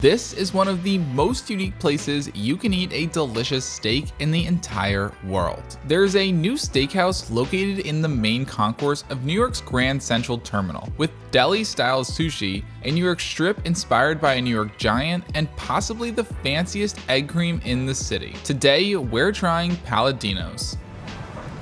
This is one of the most unique places you can eat a delicious steak in the entire world. There's a new steakhouse located in the main concourse of New York's Grand Central Terminal, with deli-style sushi, a New York strip inspired by a New York giant, and possibly the fanciest egg cream in the city. Today, we're trying Palladino's.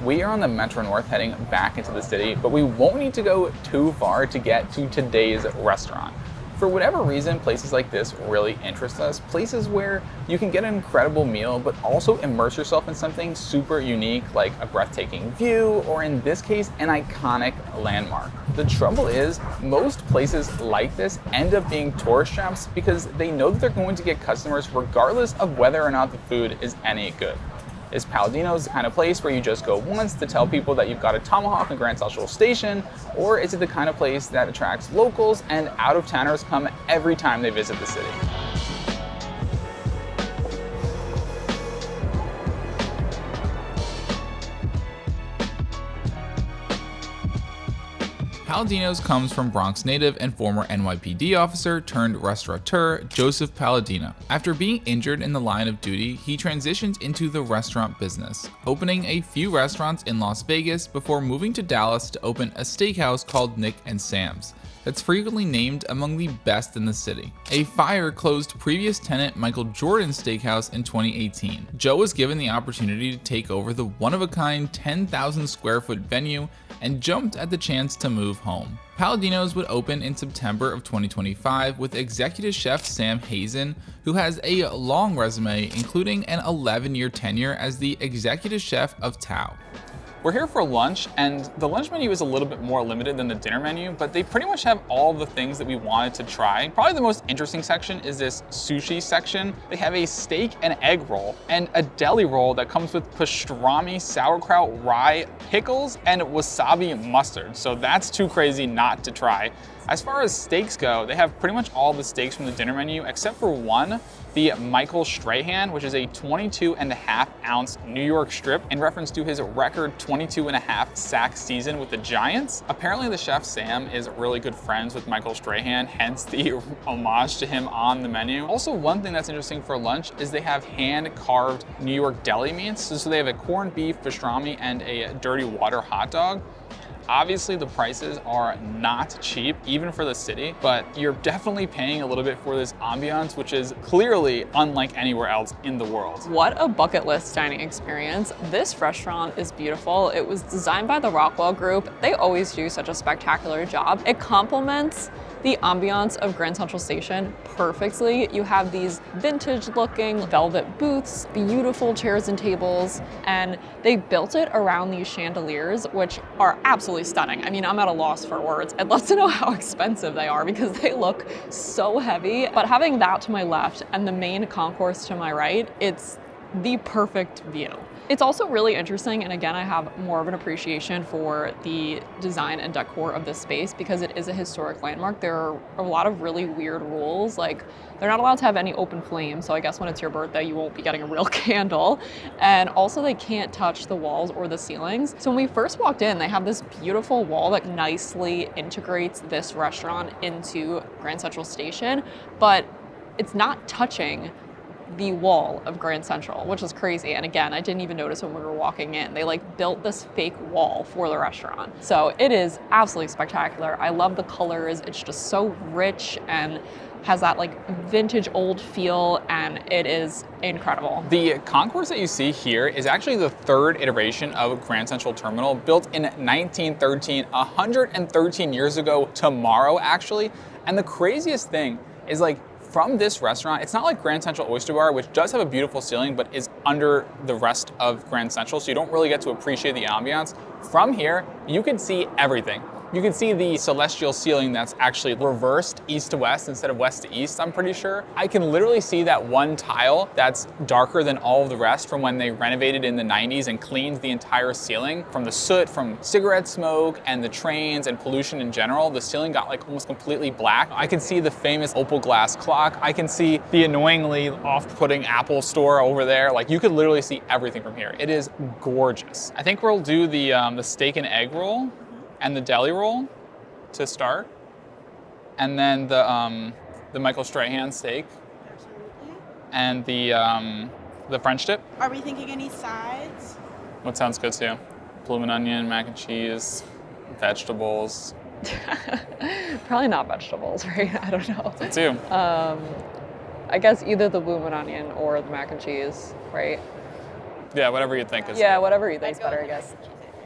We are on the Metro North heading back into the city, but we won't need to go too far to get to today's restaurant. For whatever reason, places like this really interest us. Places where you can get an incredible meal, but also immerse yourself in something super unique, like a breathtaking view, or in this case, an iconic landmark. The trouble is, most places like this end up being tourist traps because they know that they're going to get customers regardless of whether or not the food is any good. Is Palladino's the kind of place where you just go once to tell people that you've got a tomahawk in Grand Central Station, or is it the kind of place that attracts locals and out-of-towners come every time they visit the city? Palladino's comes from Bronx native and former NYPD officer turned restaurateur Joseph Palladino. After being injured in the line of duty, he transitioned into the restaurant business, opening a few restaurants in Las Vegas before moving to Dallas to open a steakhouse called Nick and Sam's that's frequently named among the best in the city. A fire closed previous tenant Michael Jordan's steakhouse in 2018. Joe was given the opportunity to take over the one-of-a-kind 10,000 square foot venue and jumped at the chance to move home. Palladino's would open in September of 2025 with executive chef Sam Hazen, who has a long resume including an 11-year tenure as the executive chef of Tao. We're here for lunch, and the lunch menu is a little bit more limited than the dinner menu, but they pretty much have all the things that we wanted to try. Probably the most interesting section is this sushi section. They have a steak and egg roll and a deli roll that comes with pastrami, sauerkraut, rye, pickles, and wasabi mustard. So that's too crazy not to try. As far as steaks go, they have pretty much all the steaks from the dinner menu except for one, the Michael Strahan, which is a 22.5-ounce New York strip in reference to his record 22.5 sack season with the Giants. Apparently the chef Sam is really good friends with Michael Strahan, hence the homage to him on the menu. Also, one thing that's interesting for lunch is they have hand-carved New York deli meats. So they have a corned beef pastrami and a dirty water hot dog. Obviously, the prices are not cheap, even for the city, but you're definitely paying a little bit for this ambiance, which is clearly unlike anywhere else in the world. What a bucket list dining experience. This restaurant is beautiful. It was designed by the Rockwell Group. They always do such a spectacular job. It complements the ambiance of Grand Central Station perfectly. You have these vintage looking velvet booths, beautiful chairs and tables, and they built it around these chandeliers, which are absolutely stunning. I mean, I'm at a loss for words. I'd love to know how expensive they are because they look so heavy. But having that to my left and the main concourse to my right, it's the perfect view. It's also really interesting, and again, I have more of an appreciation for the design and decor of this space because it is a historic landmark. There are a lot of really weird rules, like they're not allowed to have any open flames, so I guess when it's your birthday, you won't be getting a real candle. And also they can't touch the walls or the ceilings. So when we first walked in, they have this beautiful wall that nicely integrates this restaurant into Grand Central Station, but it's not touching the wall of Grand Central, which is crazy. And again, I didn't even notice when we were walking in. They like built this fake wall for the restaurant. So it is absolutely spectacular. I love the colors. It's just so rich and has that like vintage old feel, and it is incredible. The concourse that you see here is actually the third iteration of Grand Central Terminal, built in 1913, 113 years ago tomorrow actually. And the craziest thing is, like, from this restaurant, it's not like Grand Central Oyster Bar, which does have a beautiful ceiling, but is under the rest of Grand Central, so you don't really get to appreciate the ambiance. From here, you can see everything. You can see the celestial ceiling that's actually reversed east to west instead of west to east, I'm pretty sure. I can literally see that one tile that's darker than all of the rest from when they renovated in the 90s and cleaned the entire ceiling. From the soot, from cigarette smoke, and the trains and pollution in general, the ceiling got like almost completely black. I can see the famous opal glass clock. I can see the annoyingly off-putting Apple store over there. Like, you could literally see everything from here. It is gorgeous. I think we'll do the steak and egg roll and the deli roll to start, and then the Michael Strahan steak and the French dip. Are we thinking any sides? What sounds good to you? Bloomin' onion, mac and cheese, vegetables. Probably not vegetables, right? I don't know. It's you. I guess either the bloomin' onion or the mac and cheese, right? Yeah, whatever you think is. Yeah, whatever you think's better, I guess.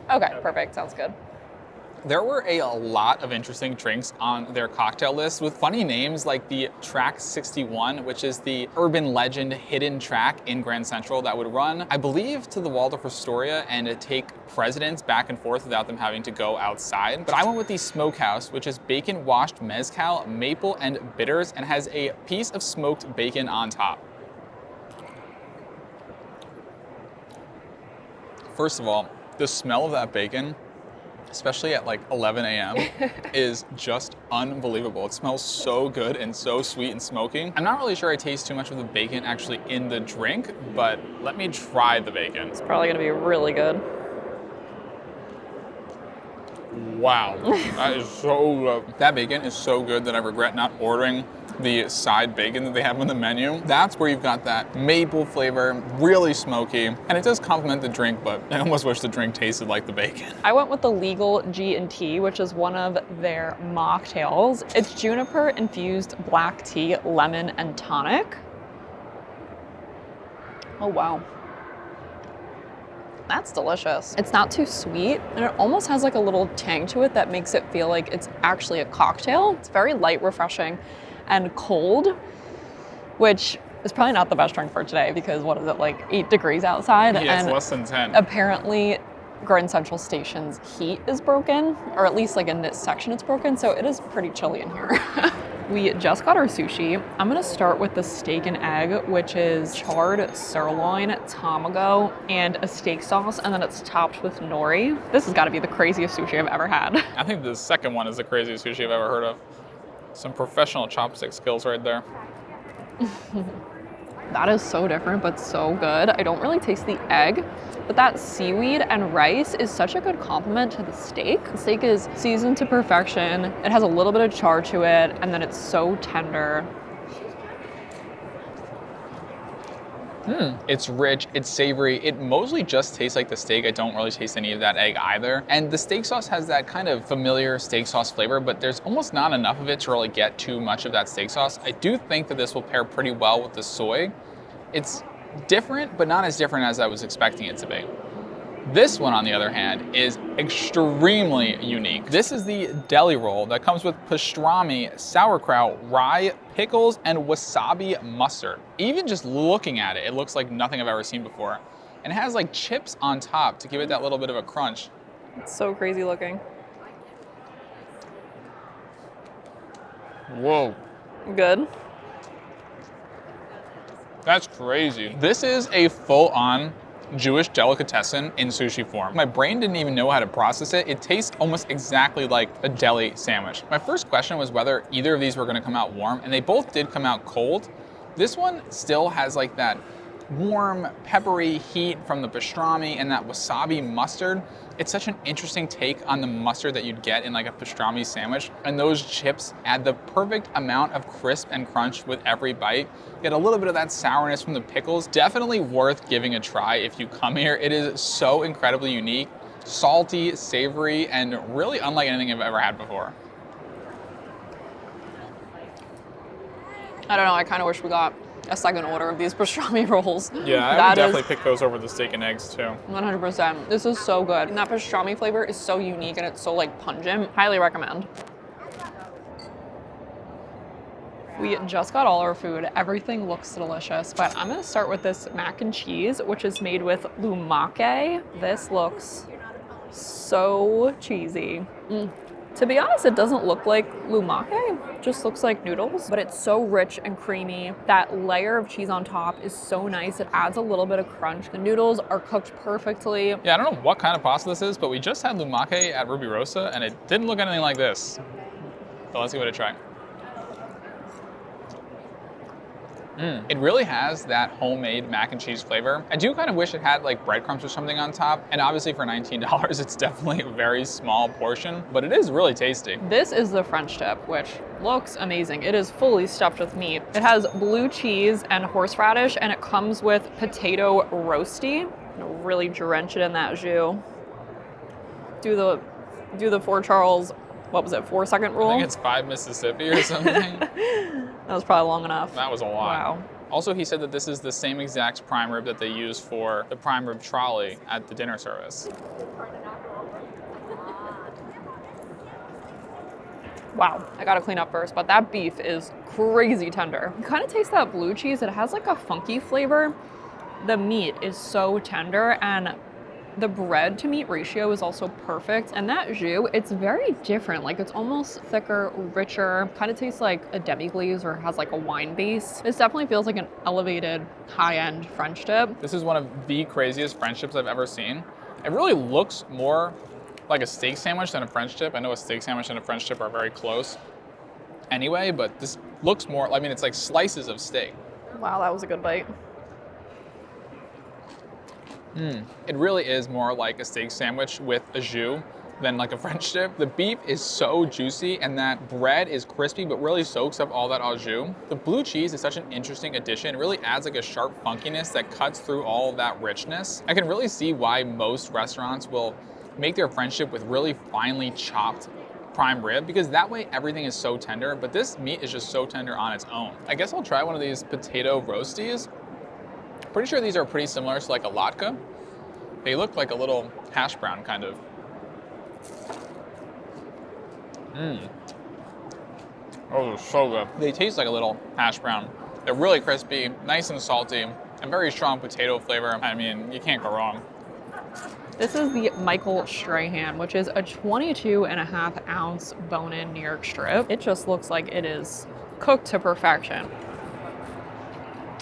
Okay, perfect. Sounds good. There were a lot of interesting drinks on their cocktail list with funny names like the Track 61, which is the urban legend hidden track in Grand Central that would run, I believe, to the Waldorf Astoria and take presidents back and forth without them having to go outside. But I went with the Smokehouse, which is bacon washed mezcal, maple, and bitters, and has a piece of smoked bacon on top. First of all, the smell of that bacon, especially at like 11 a.m., is just unbelievable. It smells so good and so sweet and smoky. I'm not really sure I taste too much of the bacon actually in the drink, but let me try the bacon. It's probably gonna be really good. Wow, that is so good. That bacon is so good that I regret not ordering the side bacon that they have on the menu. That's where you've got that maple flavor, really smoky, and it does complement the drink, but I almost wish the drink tasted like the bacon. I went with the Legal G&T, which is one of their mocktails. It's juniper infused black tea, lemon, and tonic. Oh, wow. That's delicious. It's not too sweet, and it almost has like a little tang to it that makes it feel like it's actually a cocktail. It's very light, refreshing, and cold, which is probably not the best drink for today because what is it, like 8 degrees outside? Yeah, and it's less than 10. Apparently, Grand Central Station's heat is broken, or at least like in this section it's broken, so it is pretty chilly in here. We just got our sushi. I'm gonna start with the steak and egg, which is charred sirloin, tamago, and a steak sauce, and then it's topped with nori. This has gotta be the craziest sushi I've ever had. I think the second one is the craziest sushi I've ever heard of. Some professional chopstick skills right there. That is so different, but so good. I don't really taste the egg, but that seaweed and rice is such a good complement to the steak. The steak is seasoned to perfection. It has a little bit of char to it, and then it's so tender. It's rich, it's savory, it mostly just tastes like the steak. I don't really taste any of that egg either. And the steak sauce has that kind of familiar steak sauce flavor, but there's almost not enough of it to really get too much of that steak sauce. I do think that this will pair pretty well with the soy. It's different, but not as different as I was expecting it to be. This one, on the other hand, is extremely unique. This is the Deli Roll that comes with pastrami, sauerkraut, rye, pickles, and wasabi mustard. Even just looking at it, it looks like nothing I've ever seen before. And it has like chips on top to give it that little bit of a crunch. It's so crazy looking. Whoa. Good. That's crazy. This is a full-on Jewish delicatessen in sushi form. My brain didn't even know how to process it. It tastes almost exactly like a deli sandwich. My first question was whether either of these were gonna come out warm, and they both did come out cold. This one still has like that warm, peppery heat from the pastrami and that wasabi mustard. It's such an interesting take on the mustard that you'd get in like a pastrami sandwich. And those chips add the perfect amount of crisp and crunch with every bite. Get a little bit of that sourness from the pickles. Definitely worth giving a try if you come here. It is so incredibly unique, salty, savory, and really unlike anything I've ever had before. I don't know, I kind of wish we got a second order of these pastrami rolls. Yeah, I would definitely pick those over the steak and eggs too. 100%. This is so good. And that pastrami flavor is so unique and it's so like pungent. Highly recommend. We just got all our food. Everything looks delicious, but I'm gonna start with this mac and cheese, which is made with lumake. This looks so cheesy. To be honest, it doesn't look like lumake, it just looks like noodles, but it's so rich and creamy. That layer of cheese on top is so nice. It adds a little bit of crunch. The noodles are cooked perfectly. Yeah, I don't know what kind of pasta this is, but we just had lumake at Ruby Rosa and it didn't look anything like this. So let's give it a try. It really has that homemade mac and cheese flavor. I do kind of wish it had like breadcrumbs or something on top. And obviously for $19, it's definitely a very small portion, but it is really tasty. This is the French dip, which looks amazing. It is fully stuffed with meat. It has blue cheese and horseradish, and it comes with potato roasty. Really drench it in that jus. Do the Fort Charles, what was it, 4-second rule? I think it's 5 Mississippi or something. That was probably long enough. That was a lot. Wow. Also, he said that this is the same exact prime rib that they use for the prime rib trolley at the dinner service. Wow, I gotta clean up first, but that beef is crazy tender. You kind of taste that blue cheese. It has like a funky flavor. The meat is so tender, and the bread to meat ratio is also perfect. And that jus, it's very different. Like it's almost thicker, richer, kind of tastes like a demi-glaze or has like a wine base. This definitely feels like an elevated high-end French dip. This is one of the craziest French dips I've ever seen. It really looks more like a steak sandwich than a French dip. I know a steak sandwich and a French dip are very close anyway, but this looks more, I mean, it's like slices of steak. Wow, that was a good bite. It really is more like a steak sandwich with a jus than like a French dip. The beef is so juicy, and that bread is crispy but really soaks up all that au jus. The blue cheese is such an interesting addition. It really adds like a sharp funkiness that cuts through all of that richness. I can really see why most restaurants will make their French dip with really finely chopped prime rib, because that way everything is so tender, but this meat is just so tender on its own. I guess I'll try one of these potato roasties. Pretty sure these are pretty similar to like a latke. They look like a little hash brown kind of. Oh, they're so good. They taste like a little hash brown. They're really crispy, nice and salty, and very strong potato flavor. I mean, you can't go wrong. This is the Michael Strahan, which is a 22.5 ounce bone-in New York strip. It just looks like it is cooked to perfection.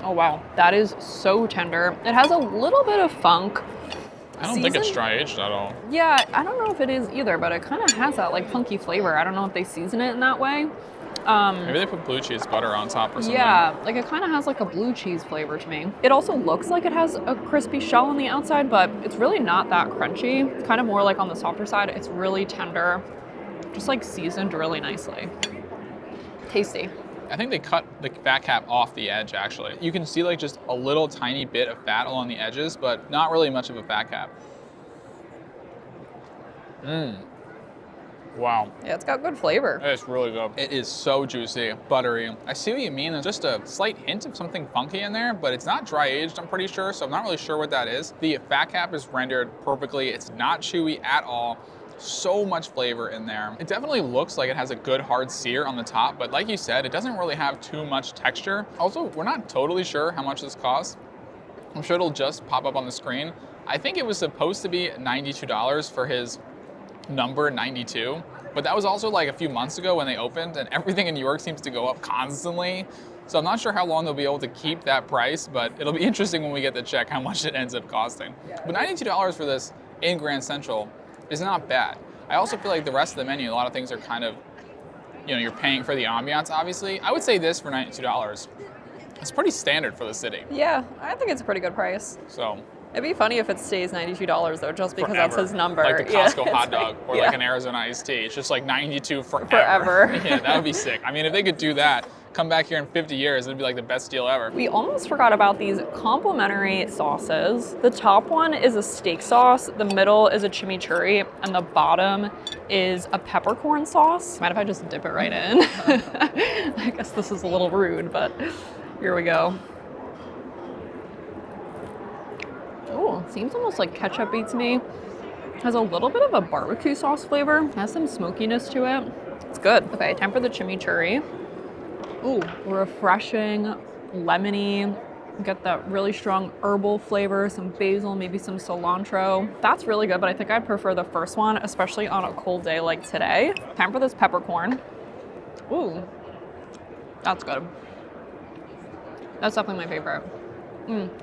Oh wow, that is so tender. It has a little bit of funk. I don't think it's dry aged at all. Yeah, I don't know if it is either, but it kind of has that like funky flavor. I don't know if they season it in that way. Maybe they put blue cheese butter on top or something. Yeah, like it kind of has like a blue cheese flavor to me. It also looks like it has a crispy shell on the outside, but it's really not that crunchy. It's kind of more like on the softer side. It's really tender, just like seasoned really nicely. Tasty. I think they cut the fat cap off the edge, actually. You can see like just a little tiny bit of fat along the edges, but not really much of a fat cap. Wow. Yeah, it's got good flavor. It's really good. It is so juicy, buttery. I see what you mean. There's just a slight hint of something funky in there, but it's not dry aged, I'm pretty sure, so I'm not really sure what that is. The fat cap is rendered perfectly. It's not chewy at all. So much flavor in there. It definitely looks like it has a good hard sear on the top, but like you said, it doesn't really have too much texture. Also, we're not totally sure how much this costs. I'm sure it'll just pop up on the screen. I think it was supposed to be $92 for his number 92, but that was also like a few months ago when they opened, and everything in New York seems to go up constantly. So I'm not sure how long they'll be able to keep that price, but it'll be interesting when we get the check how much it ends up costing. But $92 for this in Grand Central is not bad. I also feel like the rest of the menu, a lot of things are kind of, you know, you're paying for the ambiance, obviously. I would say this for $92. It's pretty standard for the city. Yeah, I think it's a pretty good price. So It'd be funny if it stays $92 though, just because forever. that's his number. Like the Costco hot dog or yeah. like an Arizona iced tea. It's just like 92 forever. Forever. Yeah, that would be sick. I mean, if they could do that, come back here in 50 years, it'd be like the best deal ever. We almost forgot about these complimentary sauces. The top one is a steak sauce, the middle is a chimichurri, and the bottom is a peppercorn sauce. Mind if I just dip it right in? I guess this is a little rude, but here we go. Oh, seems almost like ketchup to me. Has a little bit of a barbecue sauce flavor. Has some smokiness to it. It's good. Okay, time for the chimichurri. Ooh, refreshing, lemony. Get that really strong herbal flavor, some basil, maybe some cilantro. That's really good, but I think I'd prefer the first one, especially on a cold day like today. Time for this peppercorn. Ooh, that's good. That's definitely my favorite.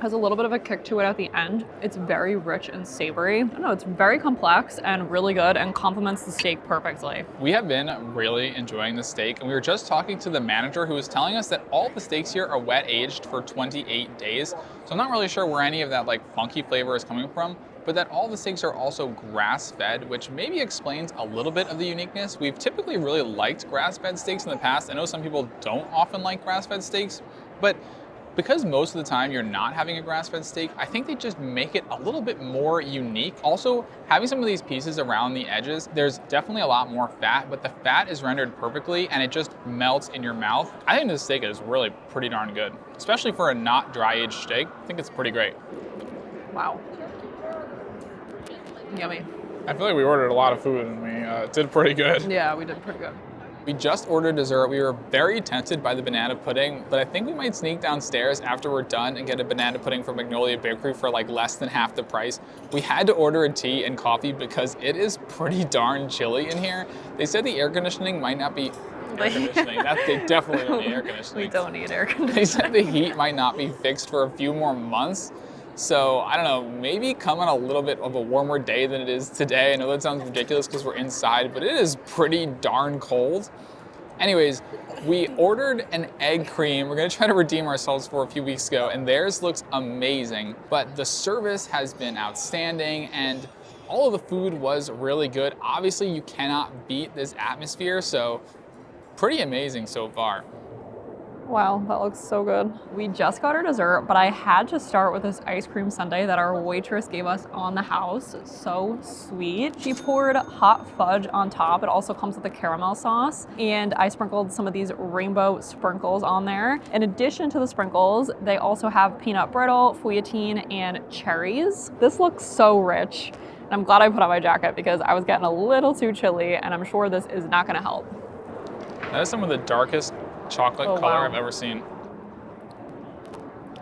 Has a little bit of a kick to it at the end. It's very rich and savory. I don't know, it's very complex and really good and complements the steak perfectly. We have been really enjoying the steak, and we were just talking to the manager who was telling us that all the steaks here are wet aged for 28 days. So I'm not really sure where any of that like funky flavor is coming from, but that all the steaks are also grass-fed, which maybe explains a little bit of the uniqueness. We've typically really liked grass-fed steaks in the past. I know some people don't often like grass-fed steaks, but because most of the time you're not having a grass-fed steak, I think they just make it a little bit more unique. Also, having some of these pieces around the edges, there's definitely a lot more fat, but the fat is rendered perfectly and it just melts in your mouth. I think this steak is really pretty darn good, especially for a not dry-aged steak. I think it's pretty great. Wow. Yummy. I feel like we ordered a lot of food and we did pretty good. Yeah, we did pretty good. We just ordered dessert. We were very tempted by the banana pudding, but I think we might sneak downstairs after we're done and get a banana pudding from Magnolia Bakery for like less than half the price. We had to order a tea and coffee because it is pretty darn chilly in here. They said the air conditioning might not be air conditioning. They definitely don't need air conditioning. We don't need air conditioning. They said the heat might not be fixed for a few more months. So I don't know, maybe come on a little bit of a warmer day than it is today. I know that sounds ridiculous because we're inside, but it is pretty darn cold. Anyways, we ordered an egg cream. We're gonna try to redeem ourselves for a few weeks ago, and theirs looks amazing. But the service has been outstanding, and all of the food was really good. Obviously, you cannot beat this atmosphere, so pretty amazing so far. Wow, that looks so good. We just got our dessert, but I had to start with this ice cream sundae that our waitress gave us on the house. So sweet. She poured hot fudge on top. It also comes with a caramel sauce, and I sprinkled some of these rainbow sprinkles on there. In addition to the sprinkles, they also have peanut brittle, fouilletine, and cherries. This looks so rich, and I'm glad I put on my jacket because I was getting a little too chilly, and I'm sure this is not gonna help. That is some of the darkest chocolate color wow. I've ever seen.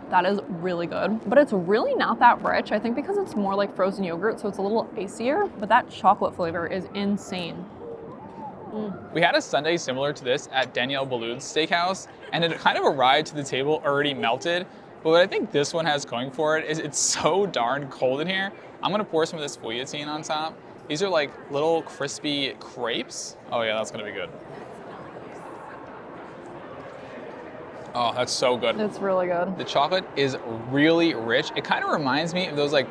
That is really good, but it's really not that rich. I think because it's more like frozen yogurt, so it's a little icier, but that chocolate flavor is insane. We had a sundae similar to this at Danielle Boulud's Steakhouse, and it kind of arrived to the table already melted. But what I think this one has going for it is it's so darn cold in here. I'm gonna pour some of this fouilletine on top. These are like little crispy crepes. Oh yeah, that's gonna be good. Oh, that's so good. It's really good. The chocolate is really rich. It kind of reminds me of those like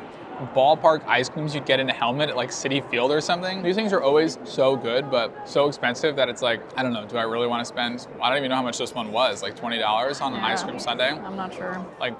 ballpark ice creams you'd get in a helmet at like Citi Field or something. These things are always so good, but so expensive that it's like, I don't know, do I really want to spend, I don't even know how much this one was, like $20 on an ice cream sundae? I'm not sure. Like,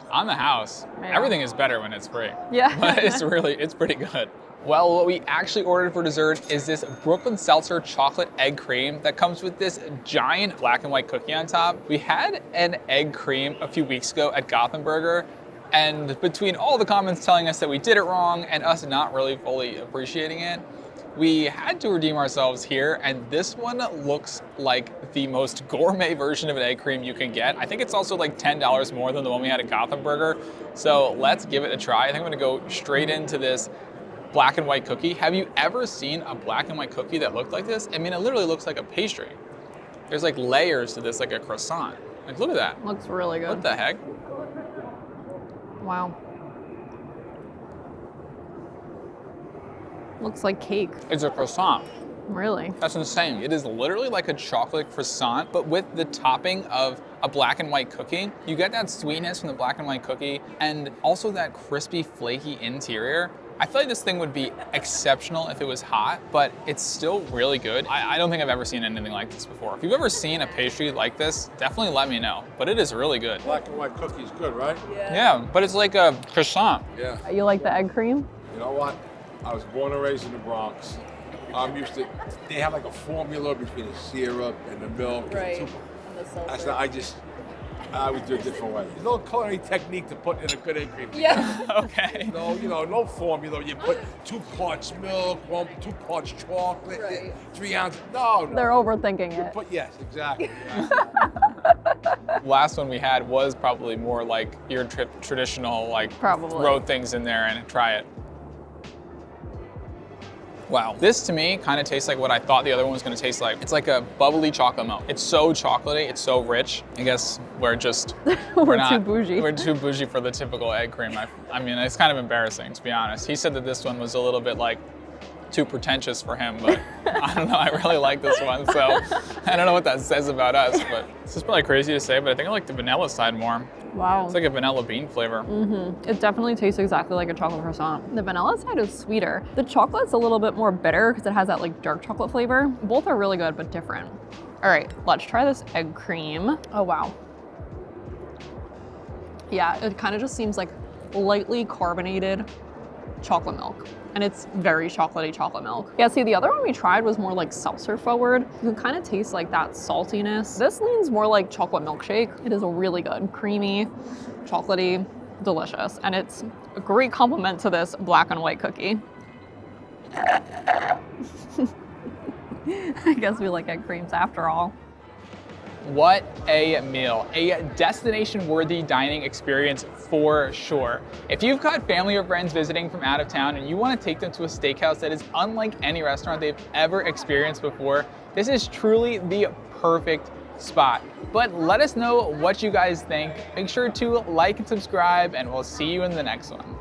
on the house, everything is better when it's free. Yeah. But it's pretty good. Well, what we actually ordered for dessert is this Brooklyn Seltzer chocolate egg cream that comes with this giant black and white cookie on top. We had an egg cream a few weeks ago at Gothenburger, and between all the comments telling us that we did it wrong and us not really fully appreciating it, we had to redeem ourselves here, and this one looks like the most gourmet version of an egg cream you can get. I think it's also like $10 more than the one we had at Gothenburger, so let's give it a try. I think I'm gonna go straight into this black and white cookie. Have you ever seen a black and white cookie that looked like this? I mean, it literally looks like a pastry. There's like layers to this, like a croissant. Like, look at that. Looks really good. What the heck? Wow. Looks like cake. It's a croissant. Really? That's insane. It is literally like a chocolate croissant, but with the topping of a black and white cookie. You get that sweetness from the black and white cookie and also that crispy, flaky interior. I feel like this thing would be exceptional if it was hot, but it's still really good. I don't think I've ever seen anything like this before. If you've ever seen a pastry like this, definitely let me know, but it is really good. Black and white cookie's good, right? Yeah, but it's like a croissant. Yeah. You like the egg cream? You know what? I was born and raised in the Bronx. I'm used to, they have like a formula between the syrup and the milk. Right. And that's not, I would do it a different way. There's no culinary technique to put in a good egg cream. Yeah. Okay. No, no formula. You put 2 parts milk, 2 parts chocolate, Right. 3 ounces. No. They're overthinking it. But yes, exactly. Last one we had was probably more like your traditional, like Probably. throw things in there and try it. Wow. This to me kind of tastes like what I thought the other one was going to taste like. It's like a bubbly chocolate milk. It's so chocolatey, it's so rich. I guess we're just, we're too bougie. We're too bougie for the typical egg cream. I mean, it's kind of embarrassing, to be honest. He said that this one was a little bit like too pretentious for him, but I don't know, I really like this one, so I don't know what that says about us, but this is probably crazy to say, but I think I like the vanilla side more. Wow. It's like a vanilla bean flavor. It definitely tastes exactly like a chocolate croissant. The vanilla side is sweeter. The chocolate's a little bit more bitter because it has that like dark chocolate flavor. Both are really good, but different. All right, let's try this egg cream. Oh, wow. Yeah, it kind of just seems like lightly carbonated chocolate milk. And it's very chocolatey chocolate milk. Yeah, see, the other one we tried was more like seltzer forward. You can kind of taste like that saltiness. This leans more like chocolate milkshake. It is really good, creamy, chocolatey, delicious. And it's a great complement to this black and white cookie. I guess we like egg creams after all. What a meal. A destination-worthy dining experience for sure. If you've got family or friends visiting from out of town and you want to take them to a steakhouse that is unlike any restaurant they've ever experienced before, this is truly the perfect spot. But let us know what you guys think. Make sure to like and subscribe, and we'll see you in the next one.